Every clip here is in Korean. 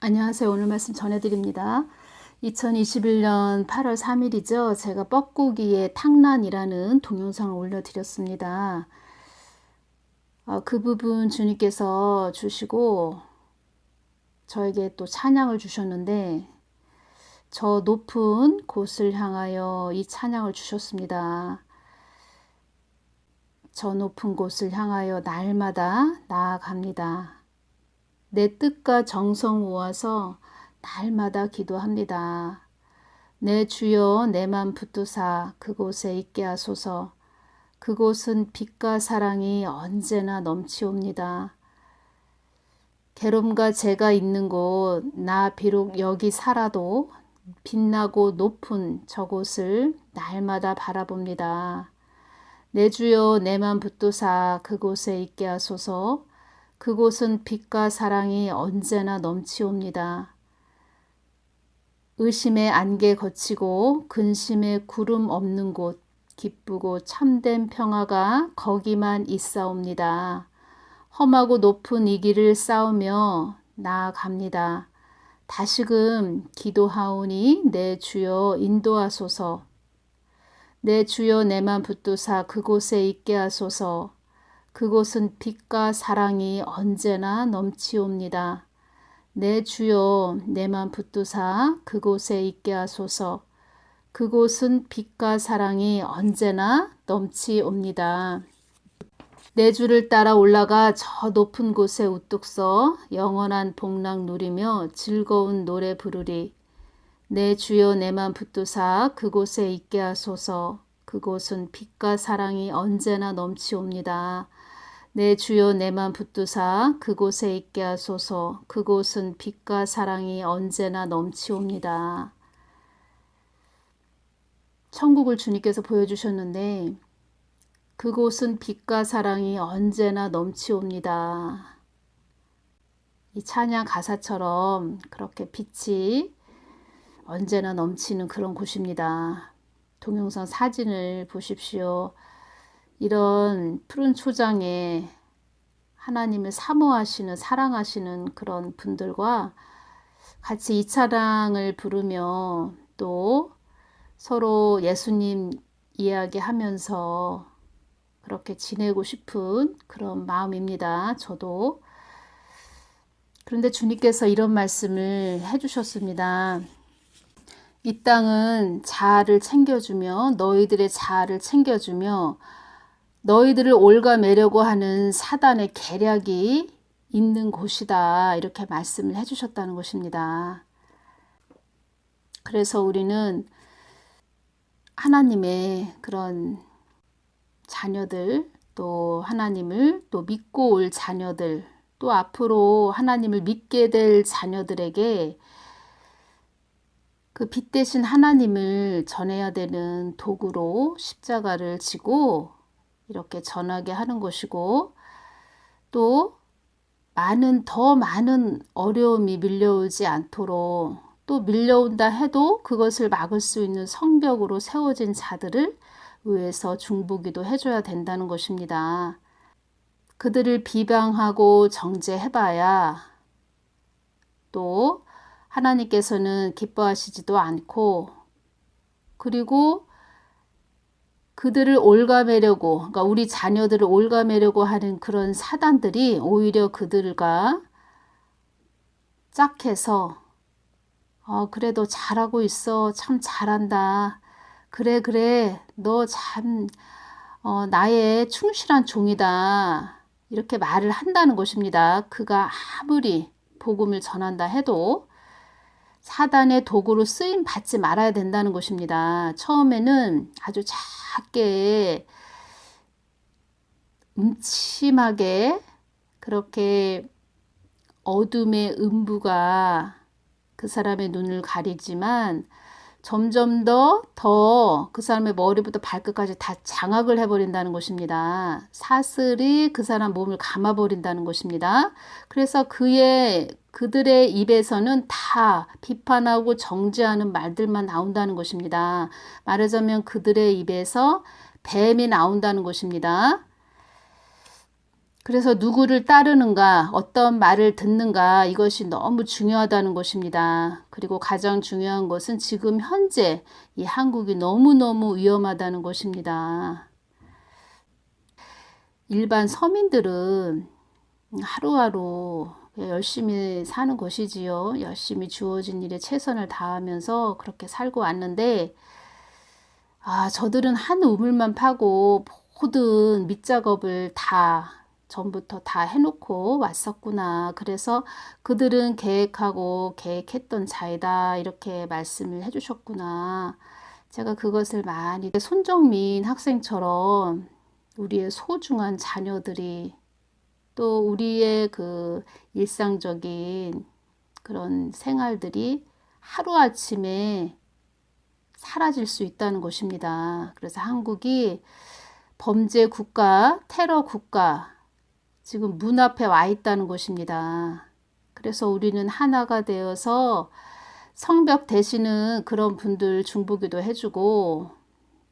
안녕하세요. 오늘 말씀 전해드립니다. 2021년 8월 3일이죠. 제가 뻐꾸기의 탕란이라는 동영상을 올려드렸습니다. 그 부분 주님께서 주시고 저에게 또 찬양을 주셨는데 저 높은 곳을 향하여 이 찬양을 주셨습니다. 저 높은 곳을 향하여 날마다 나아갑니다. 내 뜻과 정성 모아서 날마다 기도합니다. 내 주여 내 맘 붙드사 그곳에 있게 하소서. 그곳은 빛과 사랑이 언제나 넘치옵니다. 괴로움과 죄가 있는 곳, 나 비록 여기 살아도 빛나고 높은 저곳을 날마다 바라봅니다. 내 주여 내 맘 붙드사 그곳에 있게 하소서. 그곳은 빛과 사랑이 언제나 넘치옵니다. 의심의 안개 거치고 근심의 구름 없는 곳, 기쁘고 참된 평화가 거기만 있사옵니다. 험하고 높은 이 길을 싸우며 나아갑니다. 다시금 기도하오니 내 주여 인도하소서. 내 주여 내 맘 붙드사 그곳에 있게 하소서. 그곳은 빛과 사랑이 언제나 넘치옵니다. 내 주여 내 맘 붙드사 그곳에 있게 하소서. 그곳은 빛과 사랑이 언제나 넘치옵니다. 내 주를 따라 올라가 저 높은 곳에 우뚝 서 영원한 복락 누리며 즐거운 노래 부르리. 내 주여 내 맘 붙드사 그곳에 있게 하소서. 그곳은 빛과 사랑이 언제나 넘치옵니다. 내 주여 내 맘 붙드사 그곳에 있게 하소서. 그곳은 빛과 사랑이 언제나 넘치옵니다. 천국을 주님께서 보여주셨는데 그곳은 빛과 사랑이 언제나 넘치옵니다. 이 찬양 가사처럼 그렇게 빛이 언제나 넘치는 그런 곳입니다. 동영상 사진을 보십시오. 이런 푸른 초장에 하나님을 사모하시는 사랑하시는 그런 분들과 같이 이 찬양을 부르며 또 서로 예수님 이야기하면서 그렇게 지내고 싶은 그런 마음입니다. 저도. 그런데 주님께서 이런 말씀을 해주셨습니다. 이 땅은 자아를 챙겨주며 너희들의 자아를 챙겨주며 너희들을 올가매려고 하는 사단의 계략이 있는 곳이다. 이렇게 말씀을 해주셨다는 것입니다. 그래서 우리는 하나님의 그런 자녀들, 또 하나님을 또 믿고 올 자녀들, 또 앞으로 하나님을 믿게 될 자녀들에게 그 빛 대신 하나님을 전해야 되는 도구로 십자가를 지고 이렇게 전하게 하는 것이고, 또 더 많은 어려움이 밀려오지 않도록, 또 밀려온다 해도 그것을 막을 수 있는 성벽으로 세워진 자들을 위해서 중보기도 해줘야 된다는 것입니다. 그들을 비방하고 정죄해봐야 또 하나님께서는 기뻐하시지도 않고, 그리고 그들을 올가매려고, 그러니까 우리 자녀들을 올가매려고 하는 그런 사단들이 오히려 그들과 짝해서 그래 너 잘하고 있어. 참 잘한다. 그래 너 참 나의 충실한 종이다. 이렇게 말을 한다는 것입니다. 그가 아무리 복음을 전한다 해도 사단의 도구로 쓰임 받지 말아야 된다는 것입니다. 처음에는 아주 작게 음침하게 그렇게 어둠의 음부가 그 사람의 눈을 가리지만 점점 더 그 사람의 머리부터 발끝까지 다 장악을 해버린다는 것입니다. 사슬이 그 사람 몸을 감아버린다는 것입니다. 그래서 그들의 입에서는 다 비판하고 정죄하는 말들만 나온다는 것입니다. 말하자면 그들의 입에서 뱀이 나온다는 것입니다. 그래서 누구를 따르는가, 어떤 말을 듣는가, 이것이 너무 중요하다는 것입니다. 그리고 가장 중요한 것은 지금 현재 이 한국이 너무너무 위험하다는 것입니다. 일반 서민들은 하루하루 열심히 사는 것이지요. 열심히 주어진 일에 최선을 다하면서 그렇게 살고 왔는데, 저들은 한 우물만 파고 모든 밑작업을 다 전부터 다 해놓고 왔었구나. 그래서 그들은 계획하고 계획했던 자이다. 이렇게 말씀을 해주셨구나. 제가 그것을 많이 손정민 학생처럼 우리의 소중한 자녀들이 또 우리의 그 일상적인 그런 생활들이 하루아침에 사라질 수 있다는 것입니다. 그래서 한국이 범죄 국가, 테러 국가, 지금 문 앞에 와 있다는 것입니다. 그래서 우리는 하나가 되어서 성벽 되시는 그런 분들 중보기도 해주고,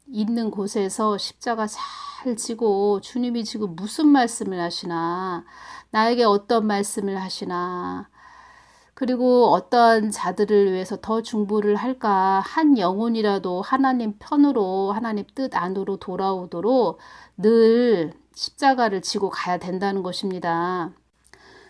있는 곳에서 십자가 잘 지고 주님이 지금 무슨 말씀을 하시나, 나에게 어떤 말씀을 하시나, 그리고 어떠한 자들을 위해서 더 중보를 할까, 한 영혼이라도 하나님 편으로, 하나님 뜻 안으로 돌아오도록 늘 십자가를 지고 가야 된다는 것입니다.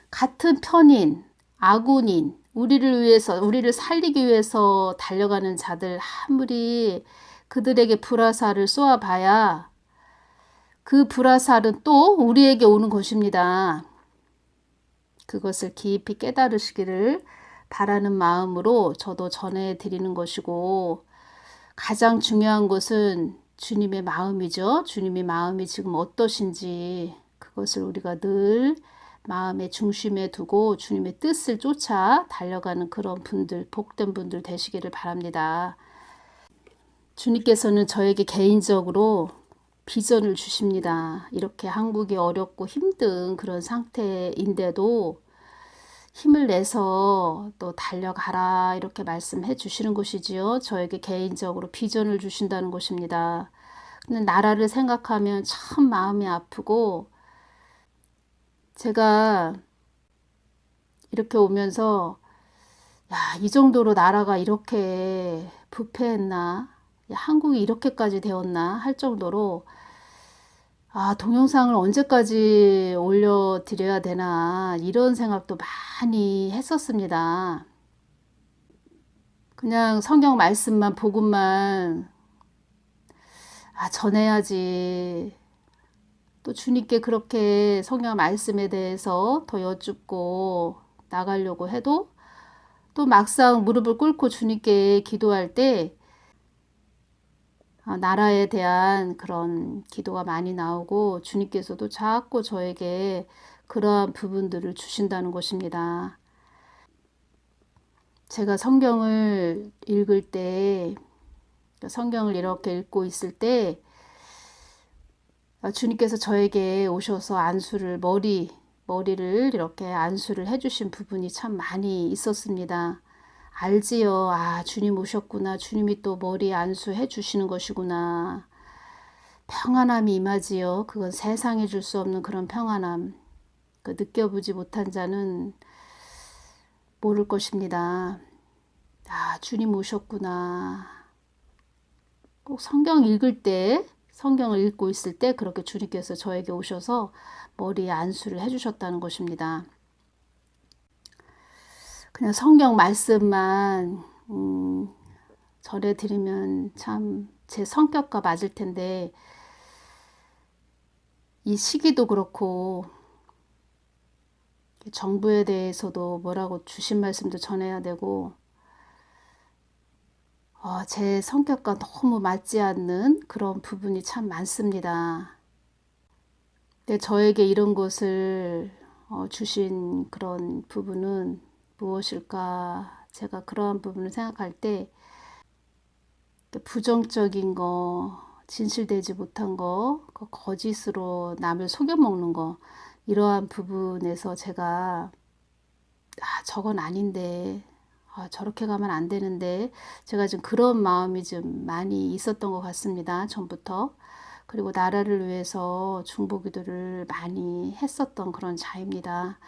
같은 편인, 아군인, 우리를 위해서, 우리를 살리기 위해서 달려가는 자들, 아무리 그들에게 불화살을 쏘아봐야 그 불화살은 또 우리에게 오는 것입니다. 그것을 깊이 깨달으시기를 바라는 마음으로 저도 전해드리는 것이고, 가장 중요한 것은 주님의 마음이죠. 주님의 마음이 지금 어떠신지 그것을 우리가 늘 마음의 중심에 두고 주님의 뜻을 쫓아 달려가는 그런 분들, 복된 분들 되시기를 바랍니다. 주님께서는 저에게 개인적으로 비전을 주십니다. 이렇게 한국이 어렵고 힘든 그런 상태인데도 힘을 내서 또 달려가라 이렇게 말씀해 주시는 것이지요. 저에게 개인적으로 비전을 주신다는 것입니다. 근데 나라를 생각하면 참 마음이 아프고, 제가 이렇게 오면서 이 정도로 나라가 이렇게 부패했나, 한국이 이렇게까지 되었나 할 정도로 동영상을 언제까지 올려드려야 되나 이런 생각도 많이 했었습니다. 그냥 성경 말씀만 복음만 전해야지. 또 주님께 그렇게 성경 말씀에 대해서 더 여쭙고 나가려고 해도 또 막상 무릎을 꿇고 주님께 기도할 때 나라에 대한 그런 기도가 많이 나오고, 주님께서도 자꾸 저에게 그러한 부분들을 주신다는 것입니다. 제가 성경을 읽을 때, 성경을 이렇게 읽고 있을 때 주님께서 저에게 오셔서 머리를 이렇게 안수를 해주신 부분이 참 많이 있었습니다. 알지요. 주님 오셨구나. 주님이 또 머리 안수해 주시는 것이구나. 평안함이 임하지요. 그건 세상에 줄 수 없는 그런 평안함. 느껴보지 못한 자는 모를 것입니다. 주님 오셨구나. 꼭 성경을 읽고 있을 때 그렇게 주님께서 저에게 오셔서 머리에 안수를 해주셨다는 것입니다. 그냥 성경 말씀만 전해드리면 참 제 성격과 맞을 텐데, 이 시기도 그렇고 정부에 대해서도 뭐라고 주신 말씀도 전해야 되고, 제 성격과 너무 맞지 않는 그런 부분이 참 많습니다. 근데 저에게 이런 것을 주신 그런 부분은 무엇일까? 제가 그러한 부분을 생각할 때 부정적인 거, 진실되지 못한 거, 거짓으로 남을 속여먹는 거, 이러한 부분에서 제가 저건 아닌데, 저렇게 가면 안 되는데, 제가 좀 그런 마음이 좀 많이 있었던 것 같습니다. 전부터. 그리고 나라를 위해서 중보기도를 많이 했었던 그런 자입니다.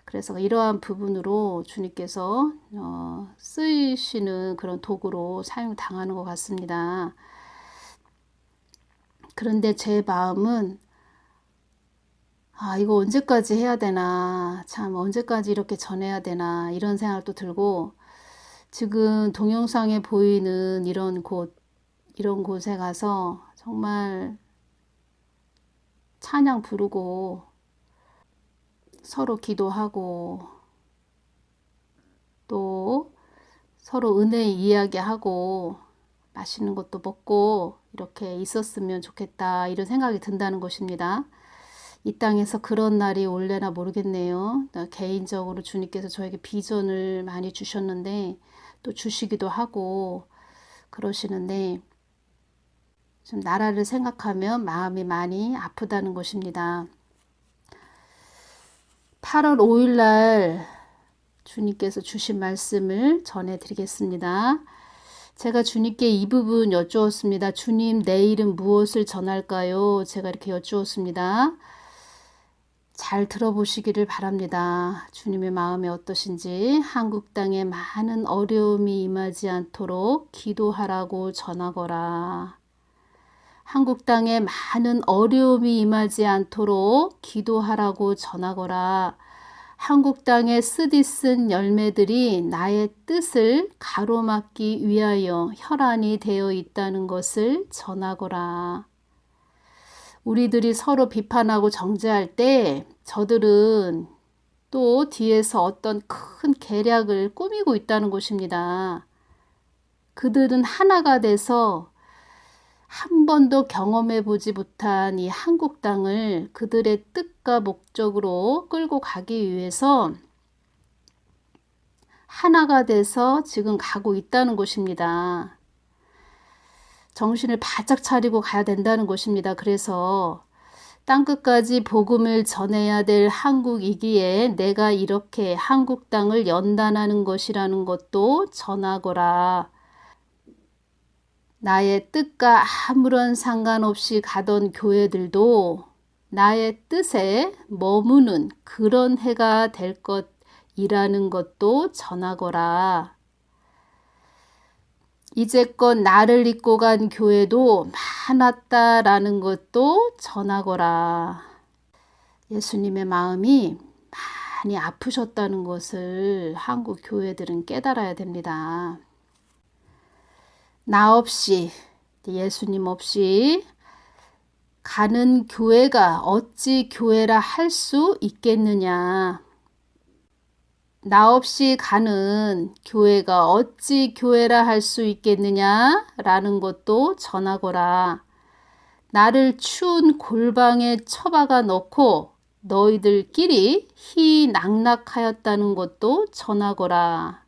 그래서 이러한 부분으로 주님께서 쓰이시는 그런 도구로 사용당하는 것 같습니다. 그런데 제 마음은 이거 언제까지 해야 되나, 참 언제까지 이렇게 전해야 되나 이런 생각도 들고, 지금 동영상에 보이는 이런 곳에 가서 정말 찬양 부르고 서로 기도하고 또 서로 은혜 이야기하고 맛있는 것도 먹고 이렇게 있었으면 좋겠다 이런 생각이 든다는 것입니다. 이 땅에서 그런 날이 올래나 모르겠네요. 개인적으로 주님께서 저에게 비전을 많이 주셨는데 또 주시기도 하고 그러시는데 좀 나라를 생각하면 마음이 많이 아프다는 것입니다. 8월 5일 날 주님께서 주신 말씀을 전해드리겠습니다. 제가 주님께 이 부분 여쭈었습니다. 주님, 내일은 무엇을 전할까요? 제가 이렇게 여쭈었습니다. 잘 들어보시기를 바랍니다. 주님의 마음이 어떠신지. 한국 땅에 많은 어려움이 임하지 않도록 기도하라고 전하거라. 한국 땅에 많은 어려움이 임하지 않도록 기도하라고 전하거라. 한국 땅의 쓰디쓴 열매들이 나의 뜻을 가로막기 위하여 혈안이 되어 있다는 것을 전하거라. 우리들이 서로 비판하고 정죄할 때 저들은 또 뒤에서 어떤 큰 계략을 꾸미고 있다는 것입니다. 그들은 하나가 돼서 한 번도 경험해 보지 못한 이 한국 땅을 그들의 뜻과 목적으로 끌고 가기 위해서 하나가 돼서 지금 가고 있다는 것입니다. 정신을 바짝 차리고 가야 된다는 것입니다. 그래서 땅끝까지 복음을 전해야 될 한국이기에 내가 이렇게 한국 땅을 연단하는 것이라는 것도 전하거라. 나의 뜻과 아무런 상관없이 가던 교회들도 나의 뜻에 머무는 그런 해가 될 것이라는 것도 전하거라. 이제껏 나를 잊고 간 교회도 많았다라는 것도 전하거라. 예수님의 마음이 많이 아프셨다는 것을 한국 교회들은 깨달아야 됩니다. 나 없이, 예수님 없이 가는 교회가 어찌 교회라 할 수 있겠느냐. 나 없이 가는 교회가 어찌 교회라 할 수 있겠느냐라는 것도 전하거라. 나를 추운 골방에 처박아 넣고 너희들끼리 희낙낙하였다는 것도 전하거라.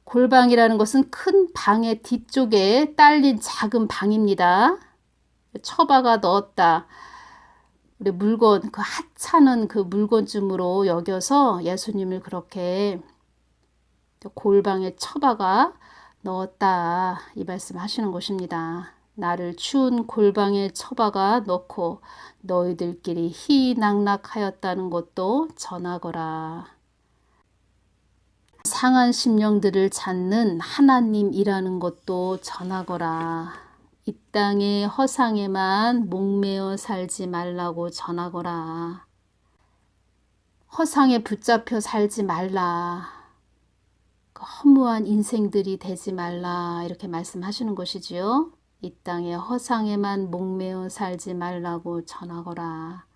골방이라는 것은 큰 방의 뒤쪽에 딸린 작은 방입니다. 처박아 넣었다. 우리 물건, 그 하찮은 그 물건쯤으로 여겨서 예수님을 그렇게 골방에 처박아 넣었다. 이 말씀 하시는 것입니다. 나를 추운 골방에 처박아 넣고 너희들끼리 희낙낙하였다는 것도 전하거라. 상한 심령들을 찾는 하나님이라는 것도 전하거라. 이 땅의 허상에만 목매어 살지 말라고 전하거라. 허상에 붙잡혀 살지 말라. 허무한 인생들이 되지 말라. 이렇게 말씀하시는 것이지요. 이 땅의 허상에만 목매어 살지 말라고 전하거라.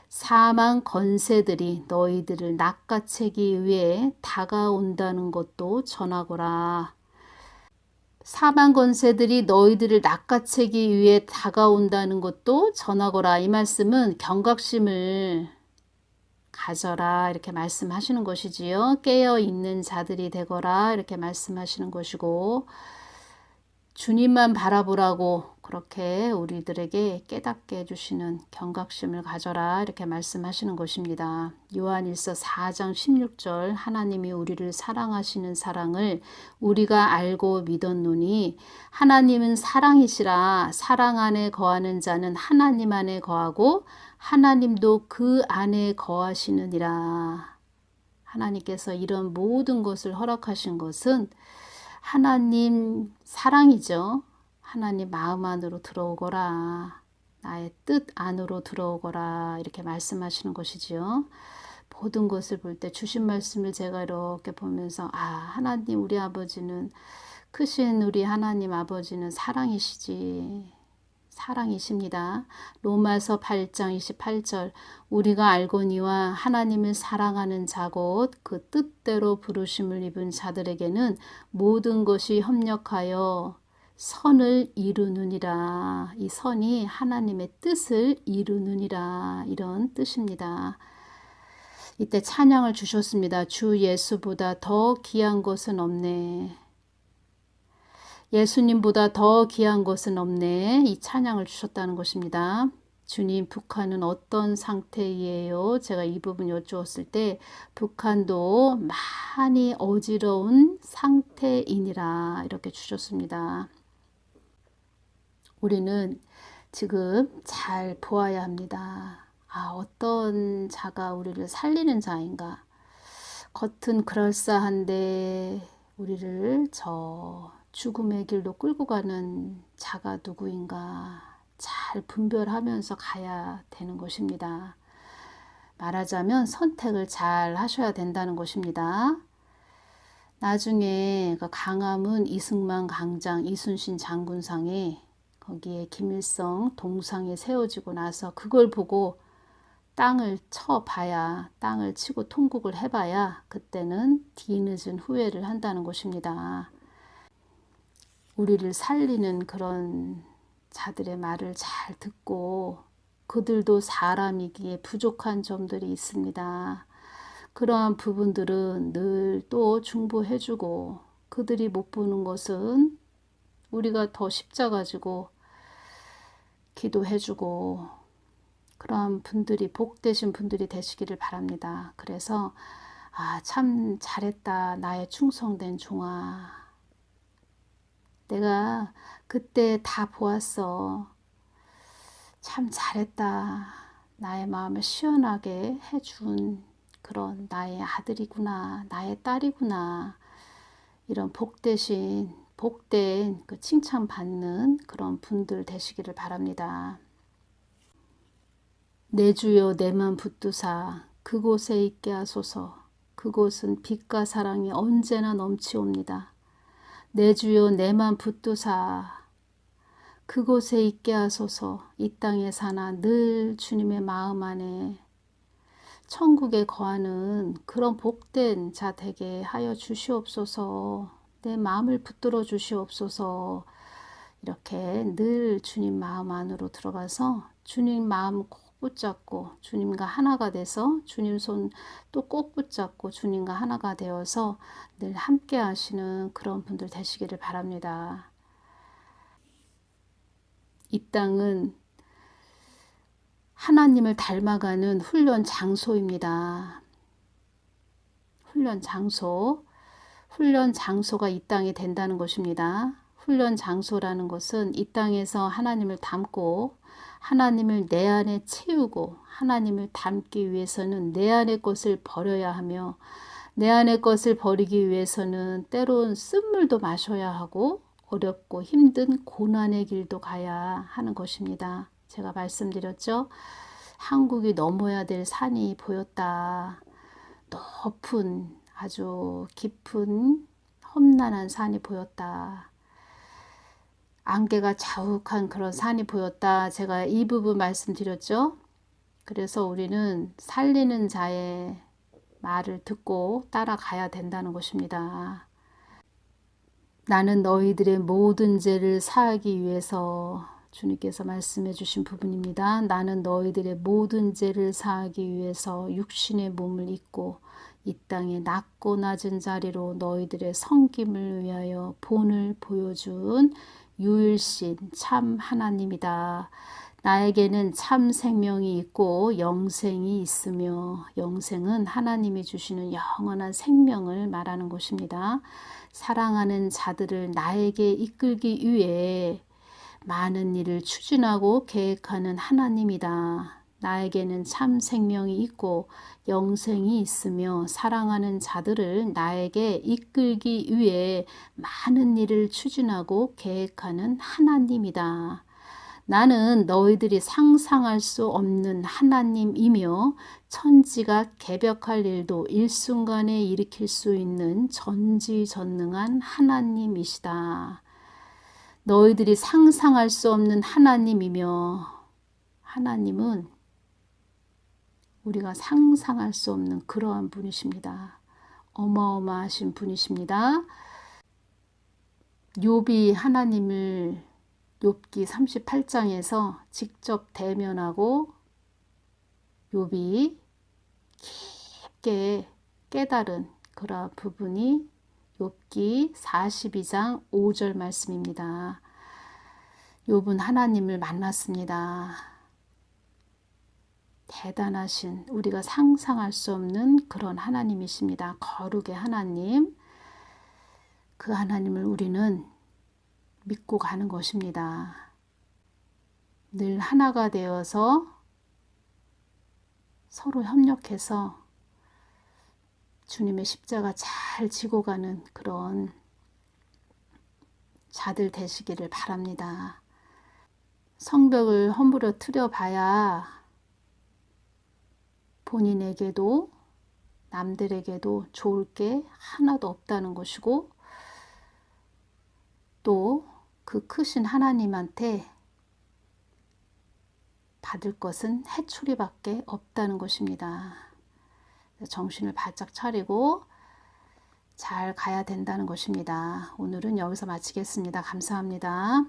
사망 권세들이 너희들을 낚아채기 위해 다가온다는 것도 전하거라. 사망 권세들이 너희들을 낚아채기 위해 다가온다는 것도 전하거라. 이 말씀은 경각심을 가져라 이렇게 말씀하시는 것이지요. 깨어있는 자들이 되거라 이렇게 말씀하시는 것이고, 주님만 바라보라고 그렇게 우리들에게 깨닫게 해주시는 경각심을 가져라 이렇게 말씀하시는 것입니다. 요한일서 4장 16절 하나님이 우리를 사랑하시는 사랑을 우리가 알고 믿었노니 하나님은 사랑이시라. 사랑 안에 거하는 자는 하나님 안에 거하고 하나님도 그 안에 거하시느니라. 하나님께서 이런 모든 것을 허락하신 것은 하나님 사랑이죠. 하나님 마음 안으로 들어오거라. 나의 뜻 안으로 들어오거라. 이렇게 말씀하시는 것이지요. 모든 것을 볼 때 주신 말씀을 제가 이렇게 보면서 하나님 우리 아버지는 크신 우리 하나님 아버지는 사랑이시지. 사랑이십니다. 로마서 8장 28절 우리가 알거니와 하나님을 사랑하는 자 곧 그 뜻대로 부르심을 입은 자들에게는 모든 것이 협력하여 선을 이루느니라. 이 선이 하나님의 뜻을 이루느니라. 이런 뜻입니다. 이때 찬양을 주셨습니다. 주 예수보다 더 귀한 것은 없네. 예수님보다 더 귀한 것은 없네. 이 찬양을 주셨다는 것입니다. 주님, 북한은 어떤 상태이에요? 제가 이 부분 여쭈었을 때 북한도 많이 어지러운 상태이니라 이렇게 주셨습니다. 우리는 지금 잘 보아야 합니다. 어떤 자가 우리를 살리는 자인가? 겉은 그럴싸한데 우리를 저 죽음의 길로 끌고 가는 자가 누구인가 잘 분별하면서 가야 되는 것입니다. 말하자면 선택을 잘 하셔야 된다는 것입니다. 나중에 그 강화문 이승만 강장 이순신 장군상에 거기에 김일성 동상에 세워지고 나서 그걸 보고 땅을 쳐봐야 땅을 치고 통곡을 해봐야 그때는 뒤늦은 후회를 한다는 것입니다. 우리를 살리는 그런 자들의 말을 잘 듣고 그들도 사람이기에 부족한 점들이 있습니다. 그러한 부분들은 늘 또 중보해주고 그들이 못 보는 것은 우리가 더 십자가지고 기도해주고 그러한 분들이 복되신 분들이 되시기를 바랍니다. 그래서 참 잘했다 나의 충성된 종아. 내가 그때 다 보았어. 참 잘했다. 나의 마음을 시원하게 해준 그런 나의 아들이구나. 나의 딸이구나. 이런 복된 그 칭찬받는 그런 분들 되시기를 바랍니다. 내 주여 내만 붙드사 그곳에 있게 하소서. 그곳은 빛과 사랑이 언제나 넘치옵니다. 내 주여 내만 붙드사 그곳에 있게 하소서. 이 땅에 사나 늘 주님의 마음 안에 천국에 거하는 그런 복된 자 되게 하여 주시옵소서. 내 마음을 붙들어 주시옵소서. 이렇게 늘 주님 마음 안으로 들어가서 주님 마음 꼭 붙잡고 주님과 하나가 돼서 주님 손 또 꼭 붙잡고 주님과 하나가 되어서 늘 함께 하시는 그런 분들 되시기를 바랍니다. 이 땅은 하나님을 닮아가는 훈련 장소입니다. 훈련 장소가 이 땅이 된다는 것입니다. 훈련 장소라는 것은 이 땅에서 하나님을 닮고 하나님을 내 안에 채우고 하나님을 닮기 위해서는 내 안의 것을 버려야 하며 내 안의 것을 버리기 위해서는 때론 쓴물도 마셔야 하고 어렵고 힘든 고난의 길도 가야 하는 것입니다. 제가 말씀드렸죠. 한국이 넘어야 될 산이 보였다. 높은 아주 깊은 험난한 산이 보였다. 안개가 자욱한 그런 산이 보였다. 제가 이 부분 말씀드렸죠. 그래서 우리는 살리는 자의 말을 듣고 따라가야 된다는 것입니다. 나는 너희들의 모든 죄를 사하기 위해서 주님께서 말씀해 주신 부분입니다. 나는 너희들의 모든 죄를 사하기 위해서 육신의 몸을 입고 이 땅에 낮고 낮은 자리로 너희들의 섬김을 위하여 본을 보여준 유일신 참 하나님이다. 나에게는 참 생명이 있고 영생이 있으며, 영생은 하나님이 주시는 영원한 생명을 말하는 것입니다. 사랑하는 자들을 나에게 이끌기 위해 많은 일을 추진하고 계획하는 하나님이다. 나에게는 참 생명이 있고 영생이 있으며 사랑하는 자들을 나에게 이끌기 위해 많은 일을 추진하고 계획하는 하나님이다. 나는 너희들이 상상할 수 없는 하나님이며 천지가 개벽할 일도 일순간에 일으킬 수 있는 전지전능한 하나님이시다. 너희들이 상상할 수 없는 하나님이며, 하나님은 우리가 상상할 수 없는 그러한 분이십니다. 어마어마하신 분이십니다. 욥이 하나님을 욥기 38장에서 직접 대면하고 욥이 깊게 깨달은 그러한 부분이 욥기 42장 5절 말씀입니다. 욥은 하나님을 만났습니다. 대단하신, 우리가 상상할 수 없는 그런 하나님이십니다. 거룩의 하나님. 그 하나님을 우리는 믿고 가는 것입니다. 늘 하나가 되어서 서로 협력해서 주님의 십자가 잘 지고 가는 그런 자들 되시기를 바랍니다. 성벽을 허물어뜨려 봐야 본인에게도 남들에게도 좋을 게 하나도 없다는 것이고, 또 그 크신 하나님한테 받을 것은 해초리밖에 없다는 것입니다. 정신을 바짝 차리고 잘 가야 된다는 것입니다. 오늘은 여기서 마치겠습니다. 감사합니다.